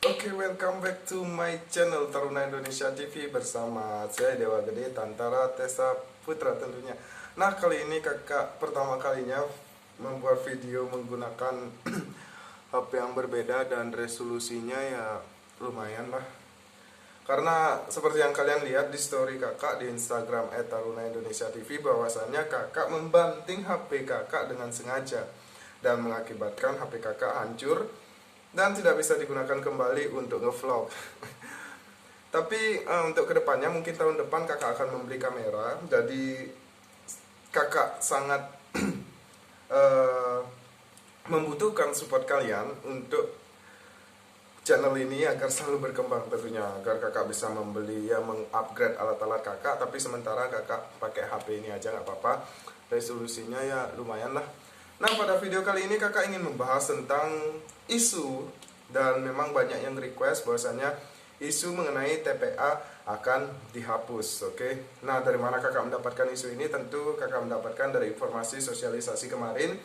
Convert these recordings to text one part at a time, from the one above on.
Oke, welcome back to my channel Taruna Indonesia TV bersama saya Dewa Gede Tantara Tessa Putra tentunya. Nah, kali ini kakak pertama kalinya membuat video menggunakan HP yang berbeda dan resolusinya ya lumayan lah. Karena seperti yang kalian lihat di story kakak di Instagram @taruna_indonesia_tv bahwasannya kakak membanting HP kakak dengan sengaja dan mengakibatkan HP kakak hancur dan tidak bisa digunakan kembali untuk ngevlog. Tapi untuk kedepannya mungkin tahun depan kakak akan membeli kamera. Jadi kakak sangat membutuhkan support kalian untuk channel ini agar selalu berkembang tentunya, agar kakak bisa membeli ya mengupgrade alat-alat kakak. Tapi sementara kakak pakai HP ini aja nggak apa-apa, resolusinya ya lumayan lah. Nah, pada video kali ini kakak ingin membahas tentang isu, dan memang banyak yang request bahwasanya isu mengenai TPA akan dihapus. Oke. Nah, dari mana kakak mendapatkan isu ini? Tentu kakak mendapatkan dari informasi sosialisasi kemarin.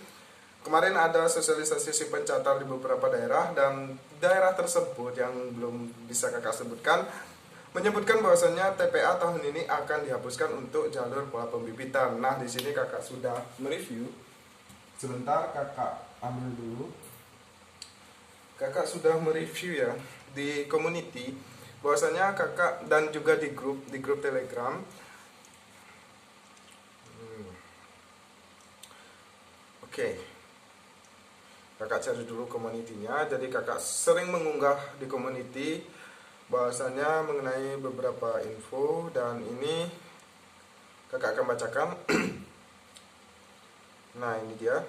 Kemarin ada sosialisasi si pencatat di beberapa daerah, dan daerah tersebut yang belum bisa kakak sebutkan menyebutkan bahwasanya TPA tahun ini akan dihapuskan untuk jalur pola pembibitan. Nah, di sini kakak sudah mereview. Sebentar kakak ambil dulu. Kakak sudah mereview ya di community bahwasanya kakak dan juga di grup Telegram. Oke. Kakak cari dulu community-nya. Jadi kakak sering mengunggah di community bahwasanya mengenai beberapa info, dan ini kakak akan bacakan. Nah, ini dia.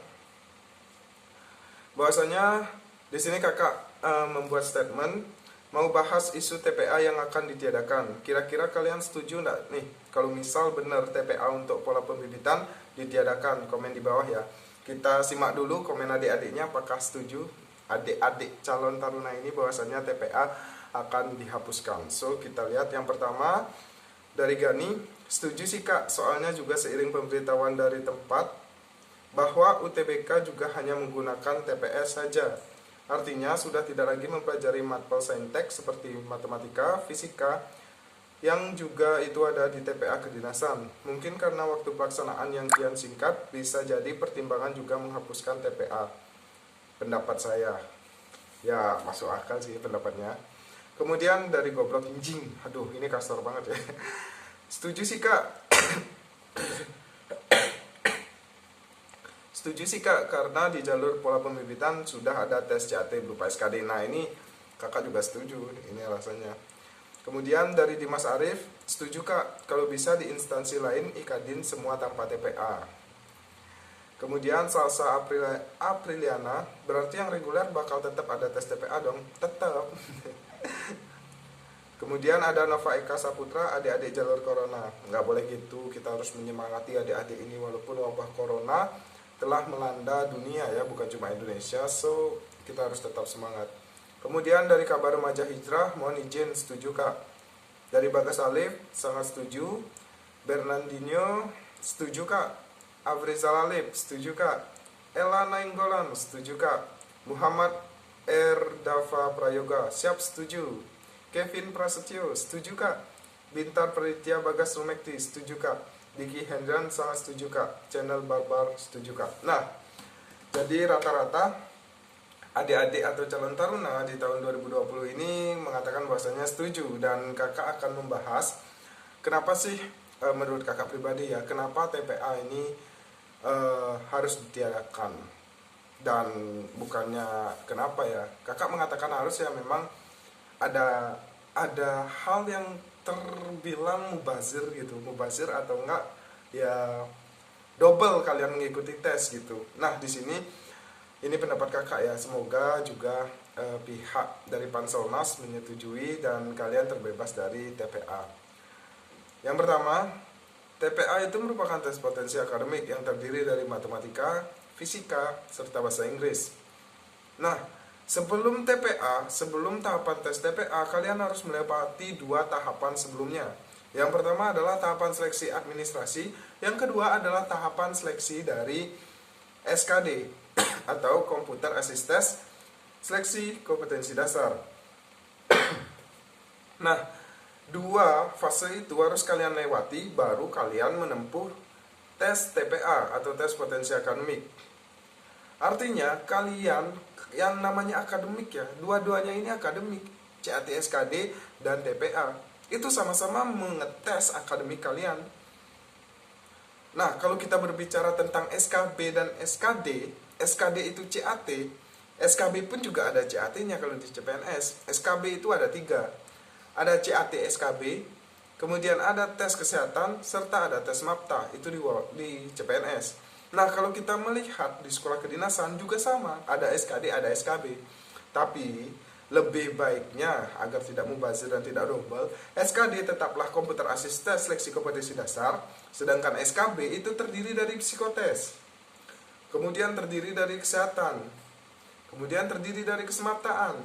Bahwasanya di sini kakak membuat statement mau bahas isu TPA yang akan ditiadakan. Kira-kira kalian setuju enggak nih kalau misal benar TPA untuk pola pembibitan ditiadakan? Komen di bawah ya. Kita simak dulu komen adik-adiknya apakah setuju, adik-adik calon taruna ini bahwasanya TPA akan dihapuskan. So, kita lihat yang pertama dari Gani, setuju sih kak, soalnya juga seiring pemberitahuan dari tempat bahwa UTBK juga hanya menggunakan TPS saja. Artinya sudah tidak lagi mempelajari matpel saintek seperti matematika, fisika, yang juga itu ada di TPA kedinasan. Mungkin karena waktu pelaksanaan yang kian singkat, bisa jadi pertimbangan juga menghapuskan TPA. Pendapat saya, ya masuk akal sih pendapatnya. Kemudian dari Goblok Injing, aduh ini kasar banget ya. Setuju sih kak. Setuju sih kak, karena di jalur pola pembibitan sudah ada tes CAT berupa SKD. Nah, ini kakak juga setuju, ini alasannya. Kemudian dari Dimas Arif, setuju kak, kalau bisa di instansi lain ikadin semua tanpa TPA. Kemudian Salsa Apriliana, berarti yang reguler bakal tetap ada tes TPA dong? Tetap. Kemudian ada Nova Eka Saputra, adik-adik jalur corona. Nggak boleh gitu, kita harus menyemangati adik-adik ini walaupun wabah corona telah melanda dunia ya, bukan cuma Indonesia. So, kita harus tetap semangat. Kemudian dari kabar remaja hijrah, mohon izin, setuju kak. Dari Bagas Alif, sangat setuju. Bernardinho, setuju kak. Afrizal Alif, setuju kak. Ella Nainggolan, setuju kak. Muhammad Dava Prayoga, siap setuju. Kevin Prasetyo, setuju kak. Bintar Praditya Bagas Rumekti, setuju kak. Diki Hendran, sangat setuju kak. Channel Barbar, setuju kak. Nah, jadi rata-rata adik-adik atau calon taruna di tahun 2020 ini mengatakan bahwasanya setuju, dan kakak akan membahas kenapa sih menurut kakak pribadi ya, kenapa TPA ini harus ditiadakan. Dan bukannya kenapa ya, kakak mengatakan harus ya, memang ada hal yang terbilang mubazir gitu, mubazir atau enggak ya double kalian mengikuti tes gitu. Nah, di sini ini pendapat kakak ya, semoga juga pihak dari Panselnas menyetujui dan kalian terbebas dari TPA. Yang pertama, TPA itu merupakan tes potensi akademik yang terdiri dari matematika, fisika, serta bahasa Inggris. Nah, sebelum TPA, sebelum tahapan tes TPA, kalian harus melewati dua tahapan sebelumnya. Yang pertama adalah tahapan seleksi administrasi, yang kedua adalah tahapan seleksi dari SKD atau Computer Assisted Seleksi Kompetensi Dasar. Nah, dua fase itu harus kalian lewati baru kalian menempuh tes TPA atau tes potensi akademik. Artinya kalian yang namanya akademik ya, dua-duanya ini akademik, CAT SKD dan TPA. Itu sama-sama mengetes akademik kalian. Nah, kalau kita berbicara tentang SKB dan SKD, SKD itu CAT, SKB pun juga ada CAT-nya kalau di CPNS. SKB itu ada 3. Ada CAT SKB, kemudian ada tes kesehatan, serta ada tes MAPTA, itu di CPNS. Nah, kalau kita melihat di sekolah kedinasan juga sama, ada SKD, ada SKB. Tapi lebih baiknya agar tidak mubazir dan tidak double, SKD tetaplah komputer asisten seleksi kompetensi dasar, sedangkan SKB itu terdiri dari psikotes, kemudian terdiri dari kesehatan, kemudian terdiri dari kesemaptaan,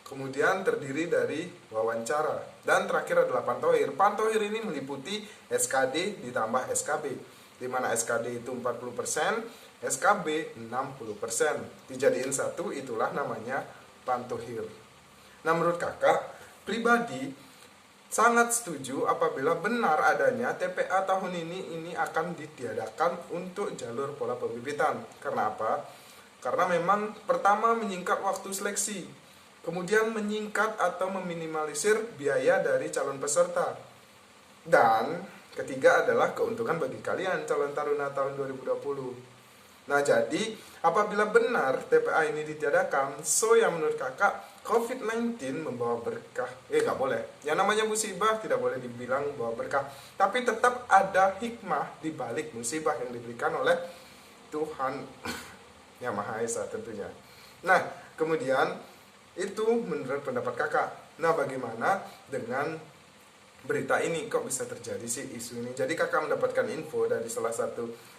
kemudian terdiri dari wawancara, dan terakhir adalah pantohir. Pantohir ini meliputi SKD ditambah SKB, di mana SKD itu 40%, SKB 60%. Dijadiin satu, itulah namanya pantohir. Nah, menurut kakak pribadi sangat setuju apabila benar adanya TPA tahun ini akan ditiadakan untuk jalur pola pembibitan. Karena apa? Karena memang pertama menyingkat waktu seleksi, kemudian menyingkat atau meminimalisir biaya dari calon peserta, dan ketiga adalah keuntungan bagi kalian calon taruna tahun 2020. Nah, jadi apabila benar TPA ini ditiadakan, so yang menurut kakak COVID-19 membawa berkah. Nggak boleh. Yang namanya musibah tidak boleh dibilang membawa berkah. Tapi tetap ada hikmah di balik musibah yang diberikan oleh Tuhan Yang Maha Esa tentunya. Nah, kemudian itu menurut pendapat kakak. Nah, bagaimana dengan berita ini? Kok bisa terjadi sih isu ini? Jadi kakak mendapatkan info dari salah satu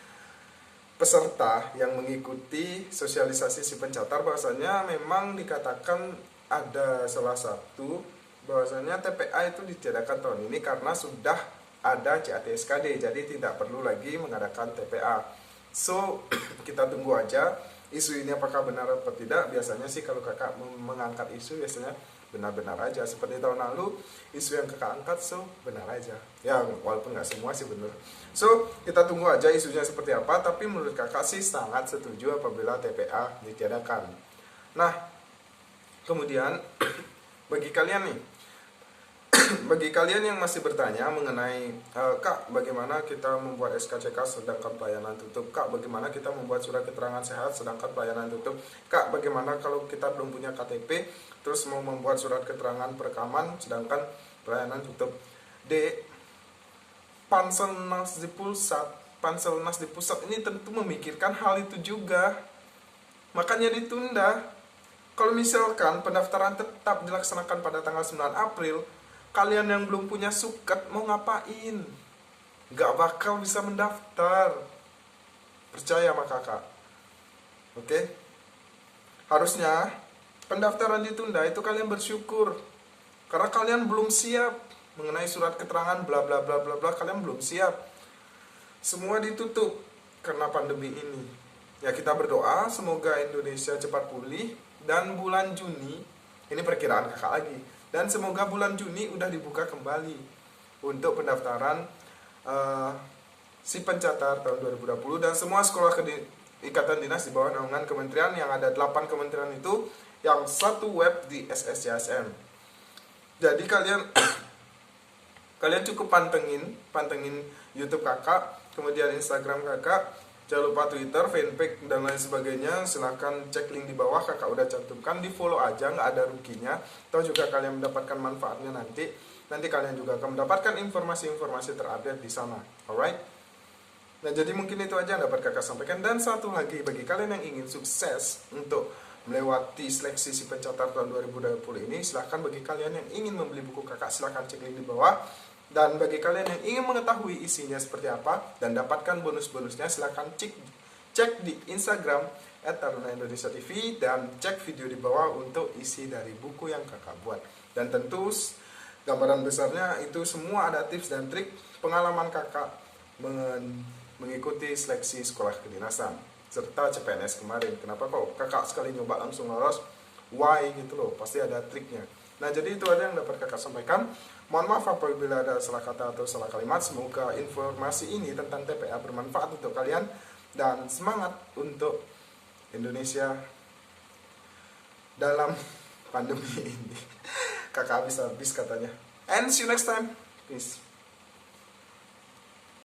peserta yang mengikuti sosialisasi si pencatar, bahwasanya memang dikatakan ada salah satu bahwasanya TPA itu ditiadakan tahun ini karena sudah ada CAT SKD, jadi tidak perlu lagi mengadakan TPA. So kita tunggu aja isu ini apakah benar atau tidak. Biasanya sih kalau kakak mengangkat isu biasanya benar-benar aja, seperti tahun lalu isu yang kakak angkat, so benar aja ya, walaupun nggak semua sih benar. So kita tunggu aja isunya seperti apa, tapi menurut kakak sih sangat setuju apabila TPA ditiadakan. Nah, kemudian bagi kalian nih bagi kalian yang masih bertanya mengenai Kak, bagaimana kita membuat SKCK sedangkan pelayanan tutup? Kak, bagaimana kita membuat surat keterangan sehat sedangkan pelayanan tutup? Kak, bagaimana kalau kita belum punya KTP terus mau membuat surat keterangan perekaman sedangkan pelayanan tutup? Panselnas di pusat ini tentu memikirkan hal itu juga, makanya ditunda. Kalau misalkan pendaftaran tetap dilaksanakan pada tanggal 9 April, kalian yang belum punya suket mau ngapain? Gak bakal bisa mendaftar. Percaya sama kakak. Oke? Harusnya pendaftaran ditunda itu kalian bersyukur. Karena kalian belum siap mengenai surat keterangan bla bla bla bla bla, kalian belum siap. Semua ditutup karena pandemi ini. Ya, kita berdoa semoga Indonesia cepat pulih dan bulan Juni, ini perkiraan kakak lagi, dan semoga bulan Juni udah dibuka kembali untuk pendaftaran si pencatat tahun 2020, dan semua sekolah ikatan dinas di bawah naungan kementerian, yang ada 8 kementerian itu, yang satu web di SSCSM. Jadi kalian cukup pantengin YouTube kakak, kemudian Instagram kakak, jangan lupa Twitter, fanpage, dan lain sebagainya. Silahkan cek link di bawah, kakak udah cantumkan, di follow aja, nggak ada ruginya. Atau juga kalian mendapatkan manfaatnya nanti kalian juga akan mendapatkan informasi-informasi terupdate di sana. Alright? Nah, jadi mungkin itu aja yang dapat kakak sampaikan. Dan satu lagi, bagi kalian yang ingin sukses untuk melewati seleksi si pencatat tahun 2020 ini, silahkan bagi kalian yang ingin membeli buku kakak, silahkan cek link di bawah. Dan bagi kalian yang ingin mengetahui isinya seperti apa dan dapatkan bonus-bonusnya, silahkan cek di Instagram @taruna_indonesia_tv dan cek video di bawah untuk isi dari buku yang kakak buat. Dan tentu gambaran besarnya itu semua ada tips dan trik pengalaman kakak mengikuti seleksi sekolah kedinasan serta CPNS kemarin. Kenapa kok kakak sekali nyoba langsung lolos? why gitu loh, pasti ada triknya. Nah jadi itu aja yang dapat kakak sampaikan. Mohon maaf apabila ada salah kata atau salah kalimat. Semoga informasi ini tentang TPA bermanfaat untuk kalian, dan semangat untuk Indonesia dalam pandemi ini. Kakak habis katanya. And see you next time. Peace.